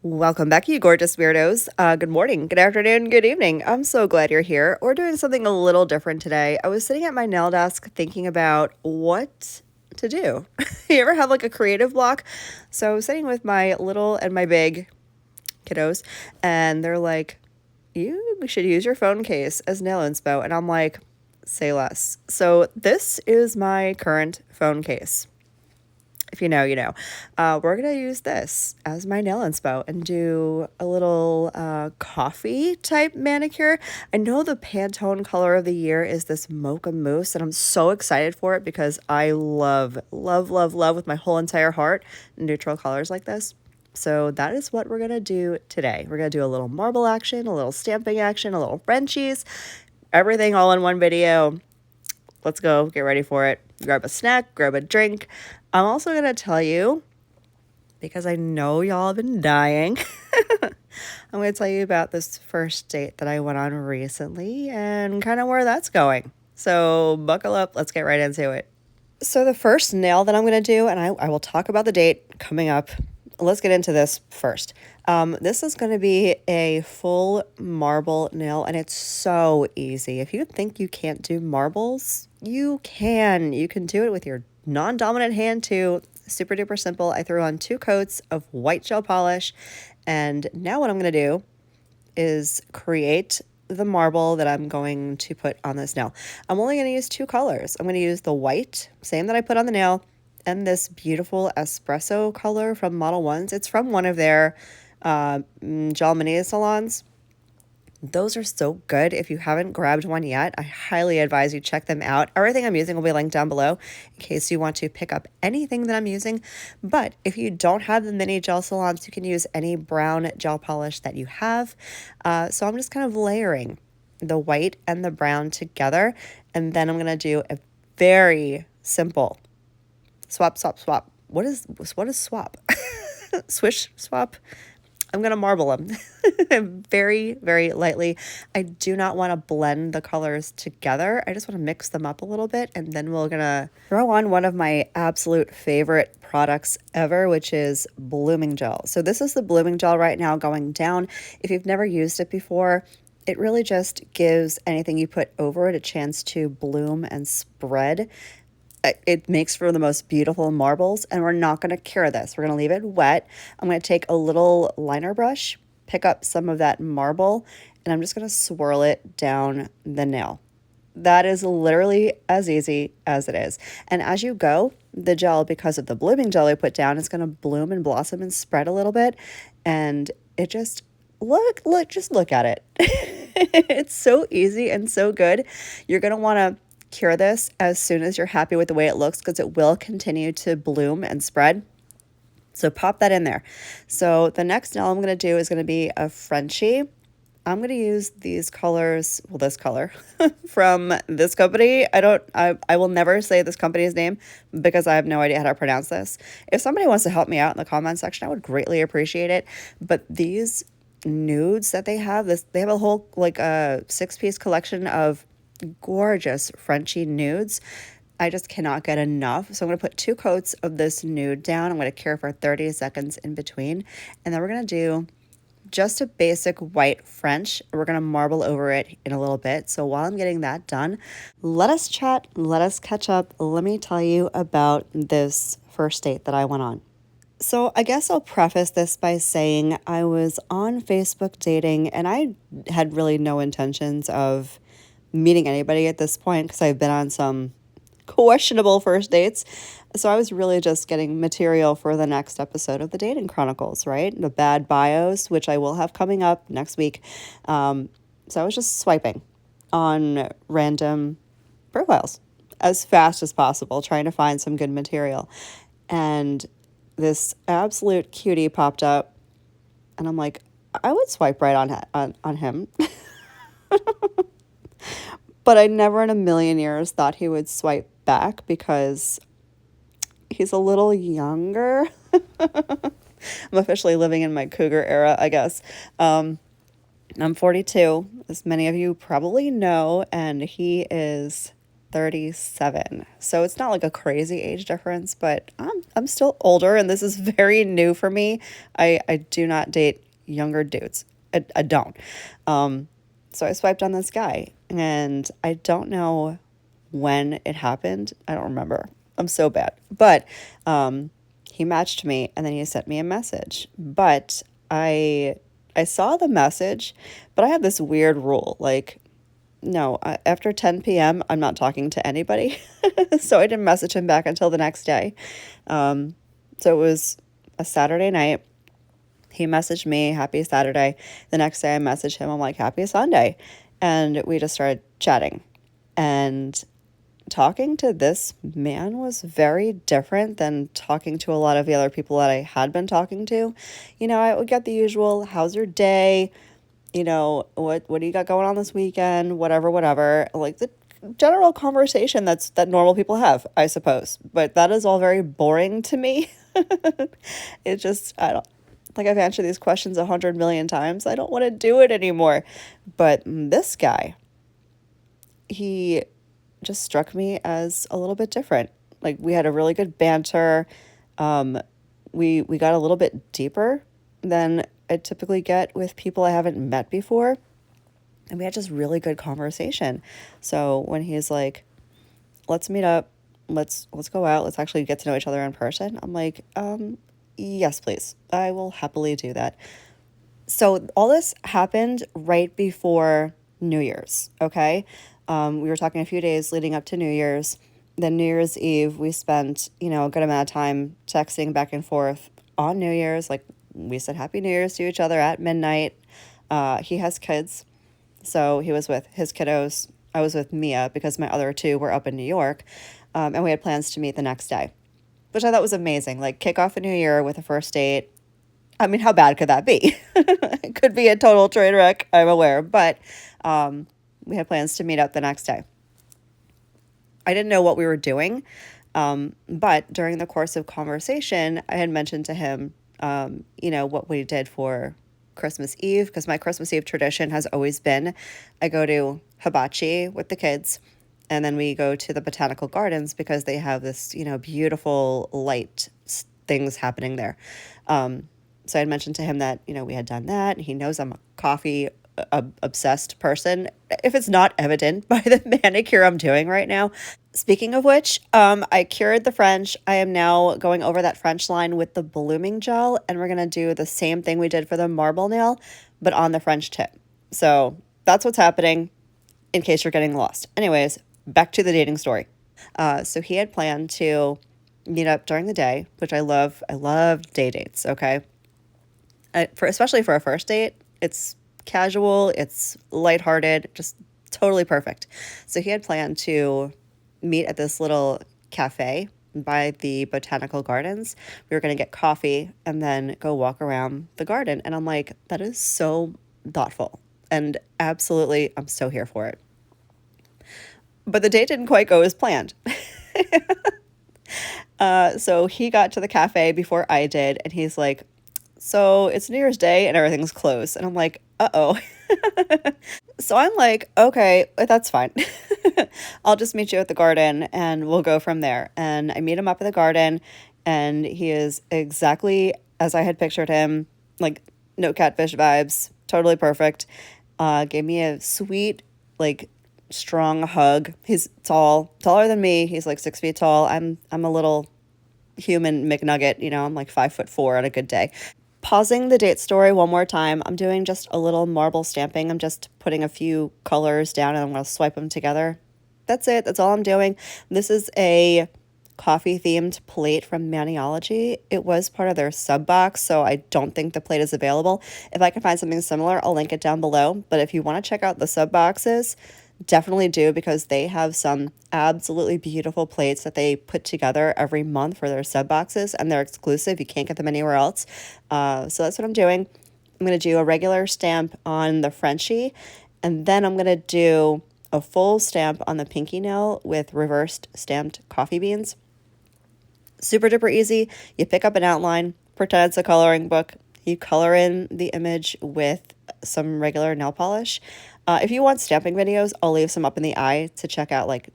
Welcome back, you gorgeous weirdos. Good morning, good afternoon, good evening. I'm so glad you're here. We're doing something a little different today. I was sitting at my nail desk thinking about what to do. You ever have like a creative block? So I was sitting with my little and my big kiddos, and they're like, you should use your phone case as nail inspo. And I'm like, say less. So this is my current phone case. If you know, you know. We're going to use this as my nail inspo and do a little coffee type manicure. I know the Pantone color of the year is this mocha mousse, and I'm so excited for it because I love with my whole entire heart neutral colors like this. So that is what we're going to do today. We're going to do a little marble action, a little stamping action, a little Frenchies, everything all in one video. Let's go, get ready for it. Grab a snack, grab a drink. I'm also going to tell you, because I know y'all have been dying, I'm going to tell you about this first date that I went on recently and kind of where that's going. So buckle up, let's get right into it. So the first nail that I'm going to do, and I will talk about the date coming up. Let's get into this first. This is going to be a full marble nail, and it's so easy. If you think you can't do marbles, you can. You can do it with your non-dominant hand too. Super duper simple. I threw on 2 coats of white gel polish, and now what I'm going to do is create the marble that I'm going to put on this nail. I'm only going to use 2 colors. I'm going to use the white, same that I put on the nail, and this beautiful espresso color from Model Ones. It's from one of their gel mini salons. Those are so good. If you haven't grabbed one yet, I highly advise you check them out. Everything I'm using will be linked down below in case you want to pick up anything that I'm using. But if you don't have the mini gel salons, you can use any brown gel polish that you have. So I'm just kind of layering the white and the brown together. And then I'm going to do a very simple swap. What is swap? Swish swap. I'm going to marble them very, very lightly. I do not want to blend the colors together. I just want to mix them up a little bit, and then we're going to throw on one of my absolute favorite products ever, which is blooming gel. So this is the blooming gel right now going down. If you've never used it before, it really just gives anything you put over it a chance to bloom and spread. It makes for the most beautiful marbles, and we're not going to cure this. We're going to leave it wet. I'm going to take a little liner brush, pick up some of that marble, and I'm just going to swirl it down the nail. That is literally as easy as it is. And as you go, the gel, because of the blooming gel I put down, is going to bloom and blossom and spread a little bit. And it just, just look at it. It's so easy and so good. You're going to want to cure this as soon as you're happy with the way it looks, because it will continue to bloom and spread. So pop that in there. So the next nail I'm going to do is going to be a Frenchie. I'm going to use these colors, well, this color from this company. I will never say this company's name because I have no idea how to pronounce this. If somebody wants to help me out in the comment section, I would greatly appreciate it. But these nudes that they have a whole like a 6-piece collection of gorgeous Frenchy nudes. I just cannot get enough. So I'm going to put 2 coats of this nude down. I'm going to cure for 30 seconds in between. And then we're going to do just a basic white French. We're going to marble over it in a little bit. So while I'm getting that done, let us chat, let us catch up. Let me tell you about this first date that I went on. So I guess I'll preface this by saying I was on Facebook dating, and I had really no intentions of meeting anybody at this point because I've been on some questionable first dates. So I was really just getting material for the next episode of the Dating Chronicles, right? The bad bios, which I will have coming up next week. So I was just swiping on random profiles as fast as possible, trying to find some good material. And this absolute cutie popped up, and I'm like, I would swipe right on him. But I never in a million years thought he would swipe back because he's a little younger. I'm officially living in my cougar era, I guess. I'm 42, as many of you probably know, and he is 37. So it's not like a crazy age difference, but I'm still older and this is very new for me. I do not date younger dudes. I don't. So I swiped on this guy and I don't know when it happened. I don't remember. I'm so bad. But he matched me and then he sent me a message. But I saw the message, but I have this weird rule like no, after 10 p.m., I'm not talking to anybody. So I didn't message him back until the next day. So it was a Saturday night. He messaged me, happy Saturday. The next day I messaged him, I'm like, happy Sunday. And we just started chatting. And talking to this man was very different than talking to a lot of the other people that I had been talking to. You know, I would get the usual, how's your day? You know, what do you got going on this weekend? Whatever. Like the general conversation that normal people have, I suppose. But that is all very boring to me. It just, I don't, like I've answered these questions 100 million times. I don't want to do it anymore. But this guy, he just struck me as a little bit different. Like we had a really good banter. We got a little bit deeper than I typically get with people I haven't met before. And we had just really good conversation. So when he's like, let's meet up, let's go out, let's actually get to know each other in person. I'm like, yes, please. I will happily do that. So all this happened right before New Year's, okay? We were talking a few days leading up to New Year's. Then New Year's Eve, we spent, you know, a good amount of time texting back and forth on New Year's. Like we said Happy New Year's to each other at midnight. He has kids, so he was with his kiddos. I was with Mia because my other two were up in New York, and we had plans to meet the next day, which I thought was amazing. Like kick off a new year with a first date. I mean, how bad could that be? It could be a total train wreck, I'm aware, but we had plans to meet up the next day. I didn't know what we were doing, but during the course of conversation, I had mentioned to him, you know, what we did for Christmas Eve, because my Christmas Eve tradition has always been I go to hibachi with the kids, and then we go to the botanical gardens because they have this, you know, beautiful light things happening there. So I had mentioned to him that, you know, we had done that. He knows I'm a coffee obsessed person, if it's not evident by the manicure I'm doing right now. Speaking of which, I cured the French. I am now going over that French line with the blooming gel, and we're going to do the same thing we did for the marble nail, but on the French tip. So that's what's happening in case you're getting lost. Anyways, back to the dating story. So he had planned to meet up during the day, which I love. I love day dates, okay? Especially for a first date, it's casual, it's lighthearted, just totally perfect. So he had planned to meet at this little cafe by the botanical gardens. We were going to get coffee and then go walk around the garden. And I'm like, that is so thoughtful. And absolutely, I'm so here for it. But the date didn't quite go as planned. So he got to the cafe before I did, and he's like, so it's New Year's Day and everything's closed. And I'm like, uh-oh. So I'm like, okay, that's fine. I'll just meet you at the garden and we'll go from there. And I meet him up at the garden, and he is exactly as I had pictured him, like no catfish vibes, totally perfect. Gave me a sweet, like strong hug. He's taller than me. He's like 6 feet tall. I'm a little human McNugget, you know, I'm like 5'4" on a good day. Pausing the date story one more time, I'm doing just a little marble stamping. I'm just putting a few colors down and I'm going to swipe them together. That's it. That's all I'm doing. This is a coffee-themed plate from Maniology. It was part of their sub box, so I don't think the plate is available. If I can find something similar, I'll link it down below. But if you want to check out the sub boxes, definitely do, because they have some absolutely beautiful plates that they put together every month for their sub boxes, and they're exclusive. You can't get them anywhere else. So that's what I'm doing. I'm going to do a regular stamp on the Frenchie, and then I'm going to do a full stamp on the pinky nail with reversed stamped coffee beans. Super duper easy. You pick up an outline, pretend it's a coloring book. You color in the image with some regular nail polish. If you want stamping videos, I'll leave some up in the eye to check out, like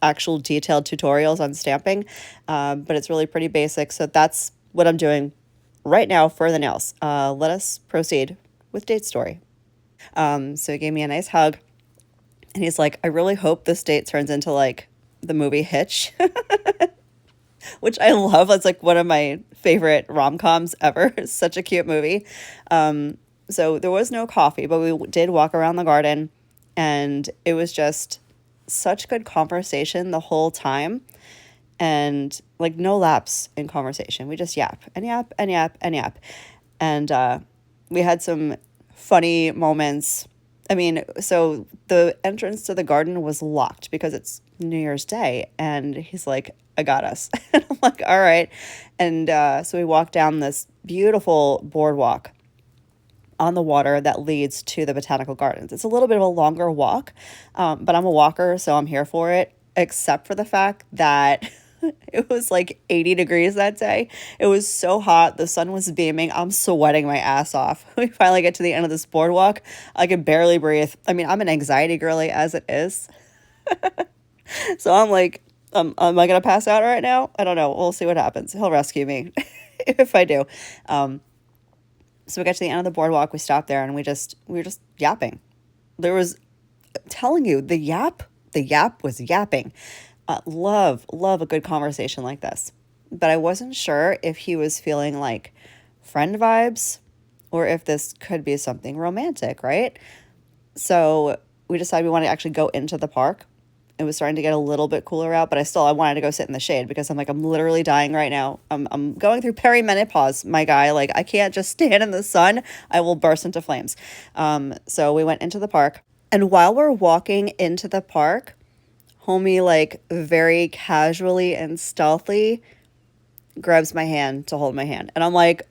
actual detailed tutorials on stamping, but it's really pretty basic. So that's what I'm doing right now for the nails. Let us proceed with date story. So he gave me a nice hug, and he's like, I really hope this date turns into like the movie Hitch, which I love. It's like one of my favorite rom-coms ever. It's such a cute movie. So there was no coffee, but we did walk around the garden, and it was just such good conversation the whole time, and like no lapse in conversation. We just yap and yap and yap and yap. And we had some funny moments. I mean, so the entrance to the garden was locked because it's New Year's Day. And he's like, I got us. And I'm like, all right. And so we walked down this beautiful boardwalk on the water that leads to the botanical gardens. It's a little bit of a longer walk, but I'm a walker, so I'm here for it, except for the fact that it was like 80 degrees that day. It was so hot. The sun was beaming. I'm sweating my ass off. We finally get to the end of this boardwalk. I could barely breathe. I mean, I'm an anxiety girly as it is. So I'm like, am I going to pass out right now? I don't know. We'll see what happens. He'll rescue me if I do. So we got to the end of the boardwalk. We stopped there and we were just yapping. There was, telling you, the yap was yapping. Love a good conversation like this. But I wasn't sure if he was feeling like friend vibes or if this could be something romantic, right? So we decided we wanted to actually go into the park. It was starting to get a little bit cooler out, but I wanted to go sit in the shade because I'm like, I'm literally dying right now. I'm going through perimenopause, my guy. Like, I can't just stand in the sun. I will burst into flames. So we went into the park. And while we're walking into the park, homie, like, very casually and stealthily grabs my hand to hold my hand. And I'm like,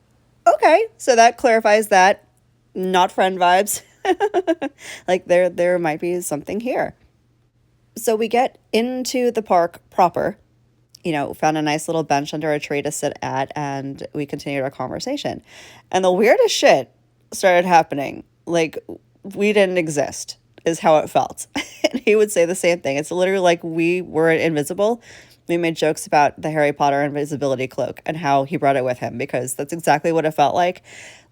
okay, so that clarifies that. Not friend vibes. Like, there might be something here. So we get into the park proper, found a nice little bench under a tree to sit at, and we continued our conversation. And the weirdest shit started happening. Like, we didn't exist, is how it felt. And he would say the same thing. It's literally like we were invisible. We made jokes about the Harry Potter invisibility cloak and how he brought it with him, because that's exactly what it felt like.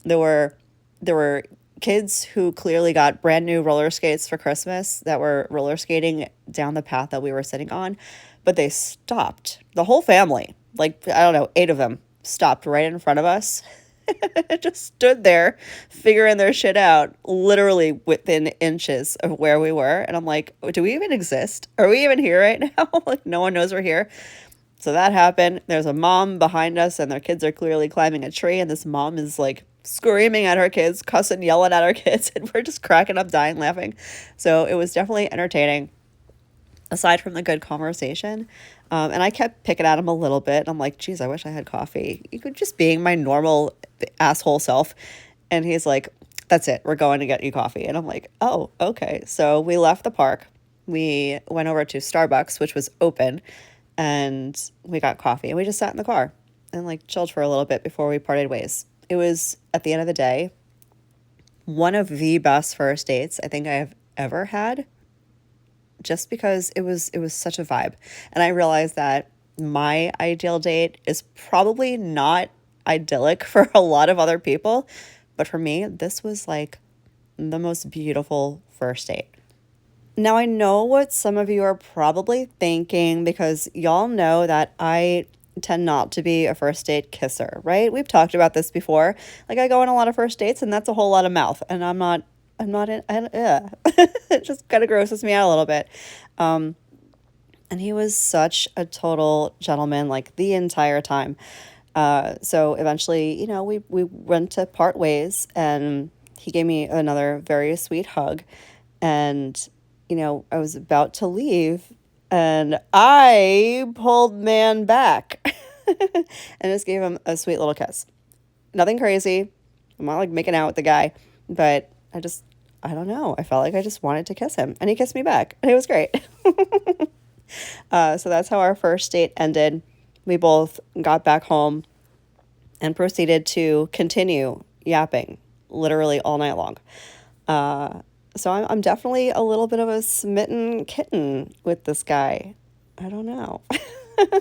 There were kids who clearly got brand new roller skates for Christmas that were roller skating down the path that we were sitting on, but they stopped. The whole family, like, I don't know, 8 of them stopped right in front of us. Just stood there figuring their shit out, literally within inches of where we were. And I'm like, do we even exist? Are we even here right now? Like, no one knows we're here. So that happened. There's a mom behind us, and their kids are clearly climbing a tree, and this mom is like screaming at her kids, cussing, yelling at her kids, and we're just cracking up, dying, laughing. So it was definitely entertaining, aside from the good conversation. And I kept picking at him a little bit. I'm like, geez, I wish I had coffee. You could just being my normal asshole self. And he's like, that's it. We're going to get you coffee. And I'm like, oh, okay. So we left the park. We went over to Starbucks, which was open, and we got coffee. And we just sat in the car and like chilled for a little bit before we parted ways. It was, at the end of the day, one of the best first dates I think I have ever had, just because it was such a vibe. And I realized that my ideal date is probably not idyllic for a lot of other people, but for me, this was like the most beautiful first date. Now, I know what some of you are probably thinking, because y'all know that I tend not to be a first date kisser, right? We've talked about this before. Like, I go on a lot of first dates, and that's a whole lot of mouth, and I'm not in, it just kind of grosses me out a little bit. And he was such a total gentleman, like, the entire time. So eventually, we went to part ways, and he gave me another very sweet hug. And, I was about to leave, and I pulled man back and just gave him a sweet little kiss. Nothing crazy. I'm not like making out with the guy, but I don't know. I felt like I just wanted to kiss him, and he kissed me back, and it was great. So that's how our first date ended. We both got back home and proceeded to continue yapping literally all night long. So I'm definitely a little bit of a smitten kitten with this guy. I don't know.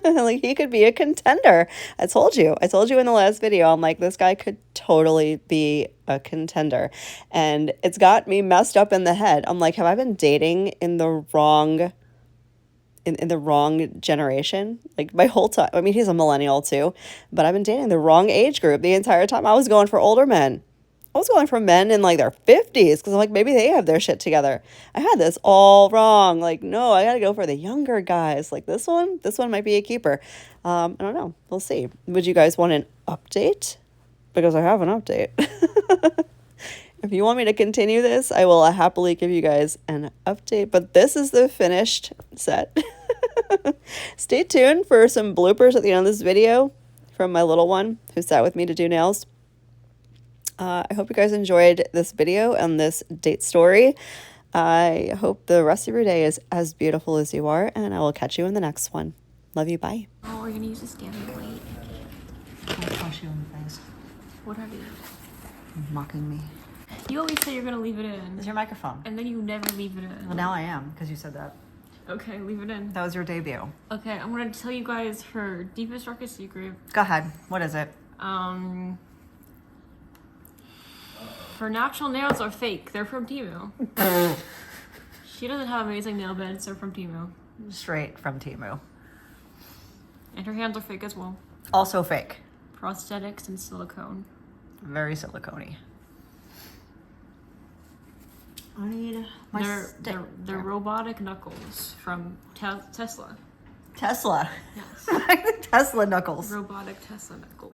Like, he could be a contender. I told you in the last video, I'm like, this guy could totally be a contender. And it's got me messed up in the head. I'm like, have I been dating in the wrong in the wrong generation? Like, my whole time. I mean, he's a millennial too, but I've been dating the wrong age group the entire time. I was going for older men. I was going for men in like their 50s because I'm like, maybe they have their shit together. I had this all wrong. Like, no, I got to go for the younger guys. Like, this one might be a keeper. I don't know. We'll see. Would you guys want an update? Because I have an update. If you want me to continue this, I will happily give you guys an update. But this is the finished set. Stay tuned for some bloopers at the end of this video from my little one who sat with me to do nails. I hope you guys enjoyed this video and this date story. I hope the rest of your day is as beautiful as you are, and I will catch you in the next one. Love you. Bye. Oh, we're gonna use the scanning plate. I'll punch you in the face. What have you? You're mocking me. You always say you're gonna leave it in. It's your microphone. And then you never leave it in. Well, now I am, because you said that. Okay, leave it in. That was your debut. Okay, I'm gonna tell you guys her deepest, darkest secret. Go ahead. What is it? Her natural nails are fake. They're from Temu. She doesn't have amazing nail beds. They're from Temu. Straight from Temu. And her hands are fake as well. Also fake. Prosthetics and silicone. Very silicone-y. I need my stick. They're robotic knuckles from Tesla. Tesla. Yes. Tesla knuckles. Robotic Tesla knuckles.